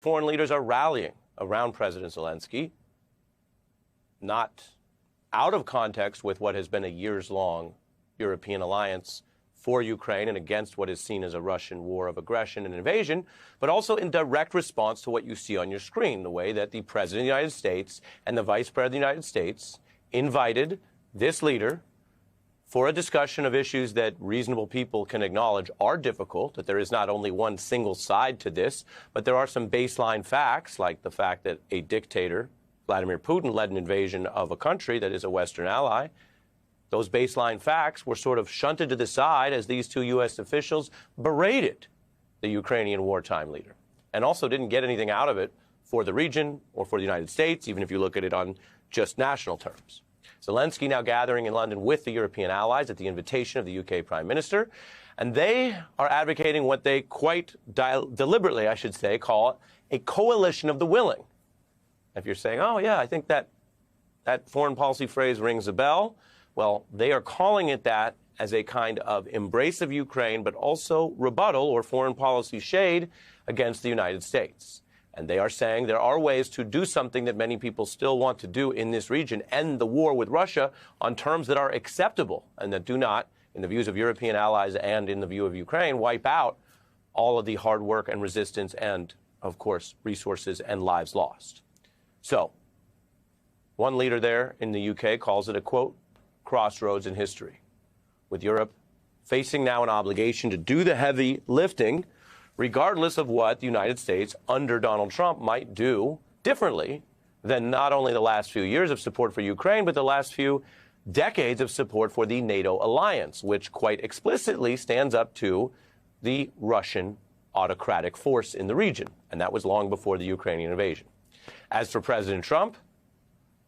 foreign leaders are rallying around President Zelensky, not out of context with what has been a years-long European alliance for Ukraine and against what is seen as a Russian war of aggression and invasion, but also in direct response to what you see on your screen, the way that the President of the United States and the Vice President of the United States invited this leader for a discussion of issues that reasonable people can acknowledge are difficult, that there is not only one single side to this, but there are some baseline facts, like the fact that a dictator, Vladimir Putin, led an invasion of a country that is a Western ally. Those baseline facts were sort of shunted to the side as these two U.S. officials berated the Ukrainian wartime leader, and also didn't get anything out of it for the region or for the United States, even if you look at it on just national terms. Zelensky now gathering in London with the European allies at the invitation of the UK Prime Minister, and they are advocating what they quite deliberately, I should say, call a coalition of the willing. If you're saying, oh, yeah, I think that foreign policy phrase rings a bell, well, they are calling it that as a kind of embrace of Ukraine, but also rebuttal or foreign policy shade against the United States. And they are saying there are ways to do something that many people still want to do in this region, end the war with Russia on terms that are acceptable and that do not, in the views of European allies and in the view of Ukraine, wipe out all of the hard work and resistance and, of course, resources and lives lost. So, one leader there in the UK calls it a, quote, crossroads in history, with Europe facing now an obligation to do the heavy lifting regardless of what the United States under Donald Trump might do differently than not only the last few years of support for Ukraine, but the last few decades of support for the NATO alliance, which quite explicitly stands up to the Russian autocratic force in the region. And that was long before the Ukrainian invasion. As for President Trump,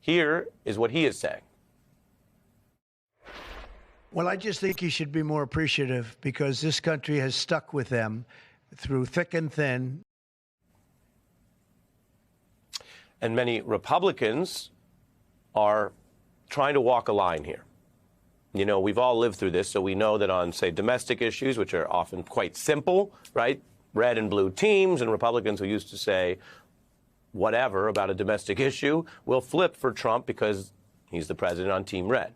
here is what he is saying. Well, I just think he should be more appreciative because this country has stuck with them through thick and thin. And many Republicans are trying to walk a line here. You know, we've all lived through this, so we know that on, say, domestic issues, which are often quite simple, right? Red and blue teams, and Republicans who used to say whatever about a domestic issue will flip for Trump because he's the president on Team Red.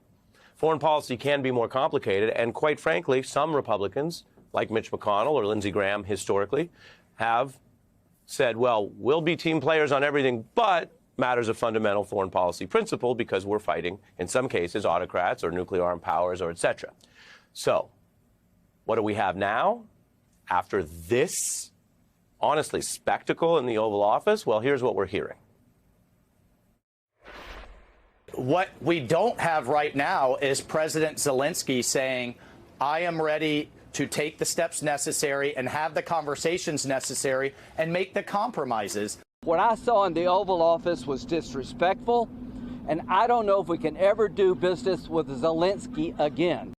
Foreign policy can be more complicated, and quite frankly, some Republicans, like Mitch McConnell or Lindsey Graham historically, have said, well, we'll be team players on everything but matters of fundamental foreign policy principle because we're fighting, in some cases, autocrats or nuclear armed powers or et cetera. So what do we have now after this, honestly, spectacle in the Oval Office? Well, here's what we're hearing. What we don't have right now is President Zelensky saying, I am ready to take the steps necessary and have the conversations necessary and make the compromises. What I saw in the Oval Office was disrespectful, and I don't know if we can ever do business with Zelensky again.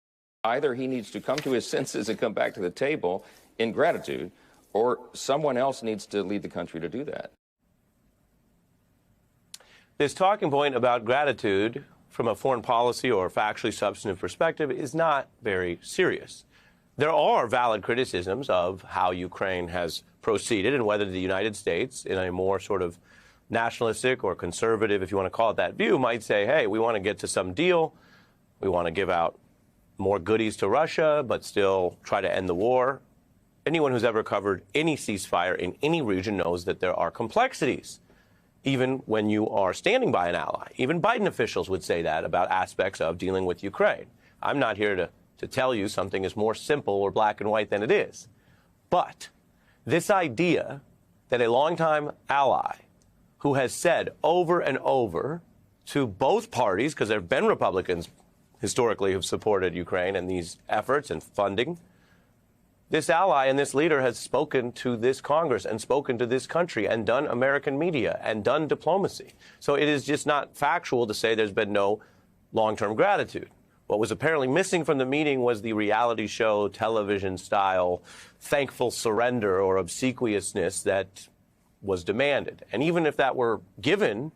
Either he needs to come to his senses and come back to the table in gratitude, or someone else needs to lead the country to do that. This talking point about gratitude from a foreign policy or factually substantive perspective is not very serious. There are valid criticisms of how Ukraine has proceeded and whether the United States, in a more sort of nationalistic or conservative, if you want to call it that view, might say, hey, we want to get to some deal. We want to give out more goodies to Russia, but still try to end the war. Anyone who's ever covered any ceasefire in any region knows that there are complexities, even when you are standing by an ally. Even Biden officials would say that about aspects of dealing with Ukraine. I'm not here to tell you something is more simple or black and white than it is. But this idea that a longtime ally who has said over and over to both parties, because there have been Republicans historically who've supported Ukraine and these efforts and funding, this ally and this leader has spoken to this Congress and spoken to this country and done American media and done diplomacy. So it is just not factual to say there's been no long-term gratitude. What was apparently missing from the meeting was the reality show, television-style, thankful surrender or obsequiousness that was demanded. And even if that were given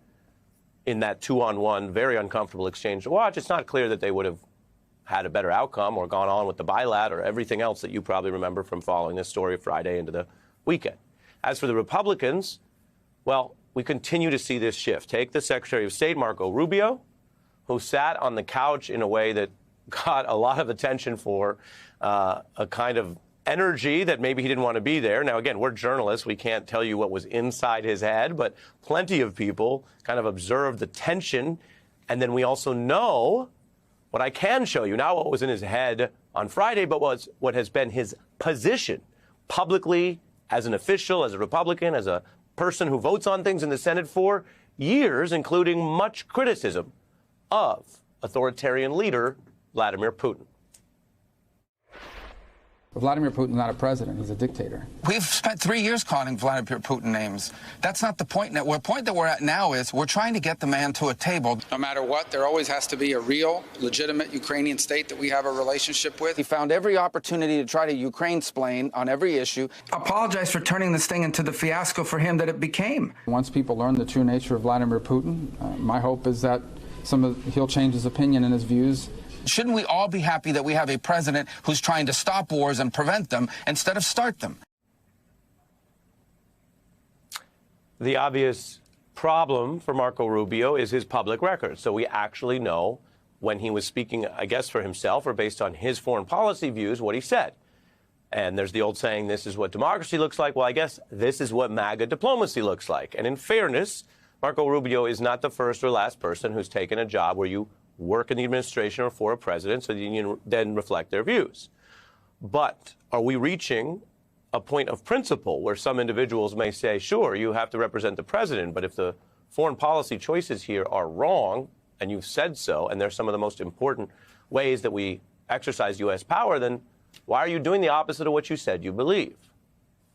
in that two-on-one, very uncomfortable exchange to watch, it's not clear that they would have had a better outcome or gone on with the bilat or everything else that you probably remember from following this story Friday into the weekend. As for the Republicans, Well, we continue to see this shift. Take the Secretary of State, Marco Rubio, who sat on the couch in a way that got a lot of attention for a kind of energy that maybe he didn't want to be there. Now, again, we're journalists. We can't tell you what was inside his head, but plenty of people kind of observed the tension. And then we also know what I can show you now, what was in his head on Friday, but was what has been his position publicly as an official, as a Republican, as a person who votes on things in the Senate for years, including much criticism of authoritarian leader Vladimir Putin. Vladimir Putin's not a president. He's a dictator. We've spent 3 years calling Vladimir Putin names. That's not the point. The point that we're at now is we're trying to get the man to a table. No matter what, there always has to be a real, legitimate Ukrainian state that we have a relationship with. He found every opportunity to try to Ukraine-splain on every issue. Apologize for turning this thing into the fiasco for him that it became. Once people learn the true nature of Vladimir Putin, my hope is that he'll change his opinion and his views. Shouldn't we all be happy that we have a president who's trying to stop wars and prevent them instead of start them? The obvious problem for Marco Rubio is his public record. So we actually know when he was speaking, I guess, for himself or based on his foreign policy views, what he said. And there's the old saying, this is what democracy looks like. Well, I guess this is what MAGA diplomacy looks like. And in fairness, Marco Rubio is not the first or last person who's taken a job where you work in the administration or for a president so that you can then reflect their views. But are we reaching a point of principle where some individuals may say, sure, you have to represent the president, but if the foreign policy choices here are wrong, and you've said so, and they're some of the most important ways that we exercise U.S. power, then why are you doing the opposite of what you said you believe?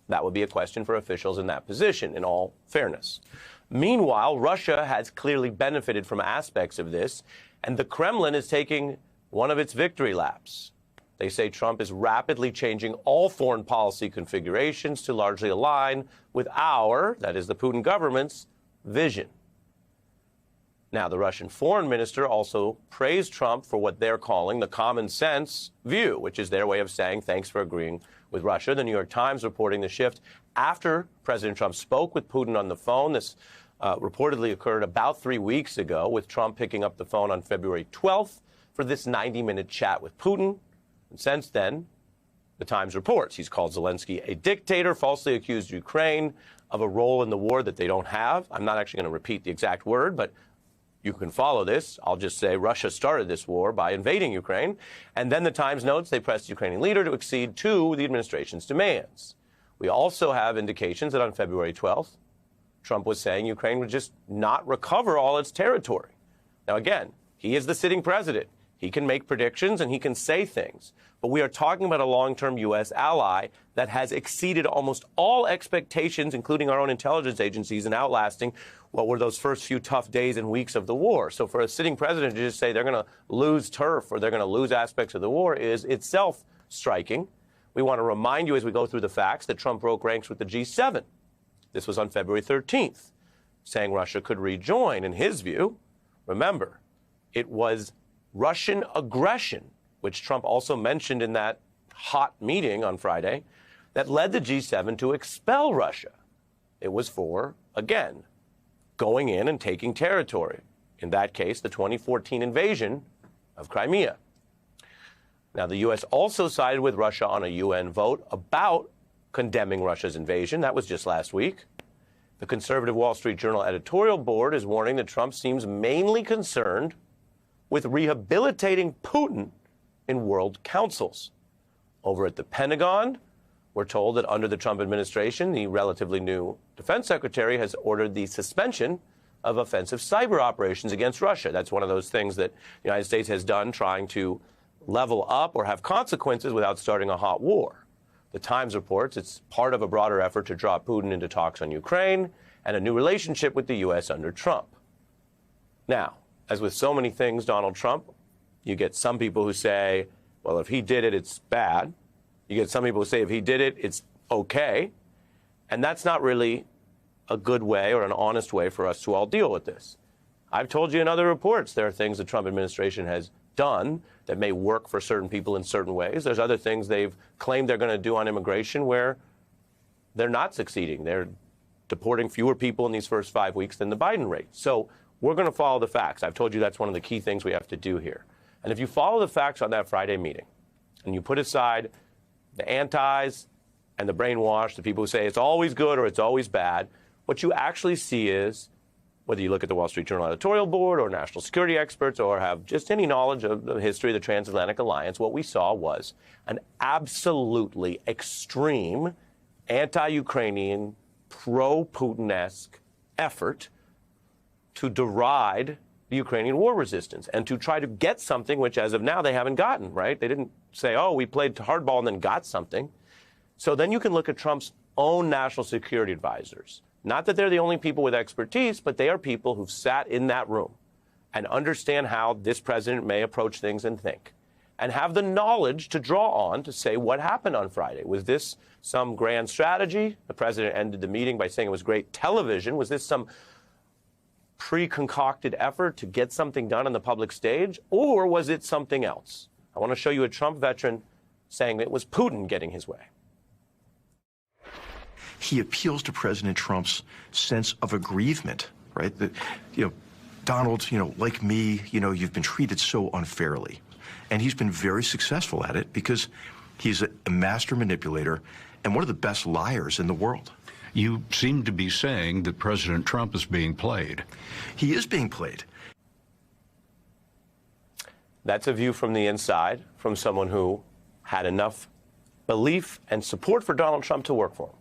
That would be a question for officials in that position, in all fairness. Meanwhile, Russia has clearly benefited from aspects of this, and the Kremlin is taking one of its victory laps. They say Trump is rapidly changing all foreign policy configurations to largely align with our, that is the Putin government's, vision. Now, the Russian foreign minister also praised Trump for what they're calling the common sense view, which is their way of saying thanks for agreeing with Russia. The New York Times reporting the shift after President Trump spoke with Putin on the phone. This reportedly occurred about 3 weeks ago, with Trump picking up the phone on February 12th for this 90-minute chat with Putin. And since then, the Times reports he's called Zelensky a dictator, falsely accused Ukraine of a role in the war that they don't have. I'm not actually going to repeat the exact word, but you can follow this. I'll just say Russia started this war by invading Ukraine. And then the Times notes they pressed the Ukrainian leader to accede to the administration's demands. We also have indications that on February 12th, Trump was saying Ukraine would just not recover all its territory. Now, again, he is the sitting president. He can make predictions and he can say things. But we are talking about a long-term U.S. ally that has exceeded almost all expectations, including our own intelligence agencies, in outlasting what were those first few tough days and weeks of the war. So for a sitting president to just say they're going to lose turf or they're going to lose aspects of the war is itself striking. We want to remind you as we go through the facts that Trump broke ranks with the G7. This was on February 13th, saying Russia could rejoin. In his view, remember, it was Russian aggression, which Trump also mentioned in that hot meeting on Friday, that led the G7 to expel Russia. It was for, again, going in and taking territory. In that case, the 2014 invasion of Crimea. Now, the U.S. also sided with Russia on a UN vote about condemning Russia's invasion. That was just last week. The conservative Wall Street Journal editorial board is warning that Trump seems mainly concerned with rehabilitating Putin in world councils. Over at the Pentagon, we're told that under the Trump administration, the relatively new defense secretary has ordered the suspension of offensive cyber operations against Russia. That's one of those things that the United States has done trying to level up or have consequences without starting a hot war. The Times reports it's part of a broader effort to draw Putin into talks on Ukraine and a new relationship with the U.S. under Trump. Now, as with so many things, Donald Trump, you get some people who say, well, if he did it, it's bad. You get some people who say if he did it, it's okay. And that's not really a good way or an honest way for us to all deal with this. I've told you in other reports there are things the Trump administration has done that may work for certain people in certain ways. There's other things they've claimed they're going to do on immigration where they're not succeeding. They're deporting fewer people in these first 5 weeks than the Biden rate. So we're going to follow the facts. I've told you that's one of the key things we have to do here. And if you follow the facts on that Friday meeting and you put aside the antis and the brainwashed, the people who say it's always good or it's always bad, what you actually see is, whether you look at the Wall Street Journal editorial board or national security experts or have just any knowledge of the history of the transatlantic alliance, what we saw was an absolutely extreme anti-Ukrainian, pro-Putin-esque effort to deride the Ukrainian war resistance and to try to get something which, as of now, they haven't gotten, right? They didn't say, oh, we played hardball and then got something. So then you can look at Trump's own national security advisors. Not that they're the only people with expertise, but they are people who've sat in that room and understand how this president may approach things and think, and have the knowledge to draw on to say what happened on Friday. Was this some grand strategy? The president ended the meeting by saying it was great television. Was this some pre-concocted effort to get something done on the public stage, or was it something else? I want to show you a Trump veteran saying that it was Putin getting his way. He appeals to President Trump's sense of aggrievement, right? That, Donald, like me, you've been treated so unfairly. And he's been very successful at it because he's a master manipulator and one of the best liars in the world. You seem to be saying that President Trump is being played. He is being played. That's a view from the inside, from someone who had enough belief and support for Donald Trump to work for him.